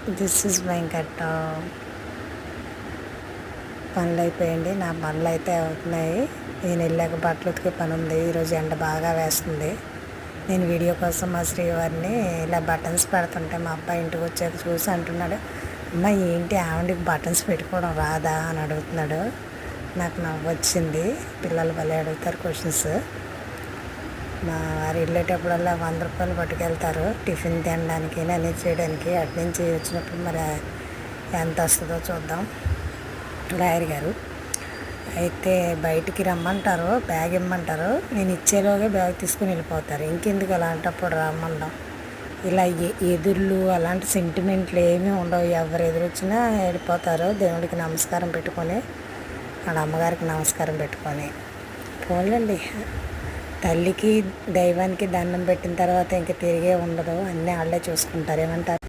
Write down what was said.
This is Venkata. పనులు అయిపోయండి, నా పనులు అయితే అవుతున్నాయి. నేను వెళ్ళాక బట్టలు ఉతికే పని ఉంది. ఈరోజు ఎండ బాగా వేస్తుంది. నేను వీడియో కోసం మా శ్రీవారిని ఇలా బటన్స్ పెడుతుంటే మా అబ్బాయి ఇంటికి వచ్చాక చూసి అంటున్నాడు, అమ్మ ఏంటి ఆవిడకి బటన్స్ పెట్టుకోవడం రాదా అని అడుగుతున్నాడు. నాకు నవ్వు వచ్చింది. పిల్లలు భలే అడుగుతారు క్వశ్చన్స్. మా వారు వెళ్ళేటప్పుడల్లా 100 రూపాయలు పట్టుకెళ్తారు టిఫిన్ తినడానికి, అన్నీ చేయడానికి. అటు నుంచి వచ్చినప్పుడు మరి ఎంత వస్తుందో చూద్దాం. లాయర్ గారు అయితే బయటికి రమ్మంటారు, బ్యాగ్ ఇమ్మంటారు. నేను ఇచ్చేలోగా బ్యాగ్ తీసుకుని వెళ్ళిపోతారు. ఇంకెందుకు అలాంటప్పుడు రమ్మండం. ఇలా ఎదుర్లు అలాంటి సెంటిమెంట్లు ఏమీ ఉండవు. ఎవరు ఎదురొచ్చినా వెళ్ళిపోతారు. దేవుడికి నమస్కారం పెట్టుకొని, వాళ్ళ అమ్మగారికి నమస్కారం పెట్టుకొని పోలండి. తల్లికి దైవానికి దండం పెట్టిన తర్వాత ఇంక తిరిగే ఉండదు. అన్నీ వాళ్ళే చూసుకుంటారు. ఏమంటారు?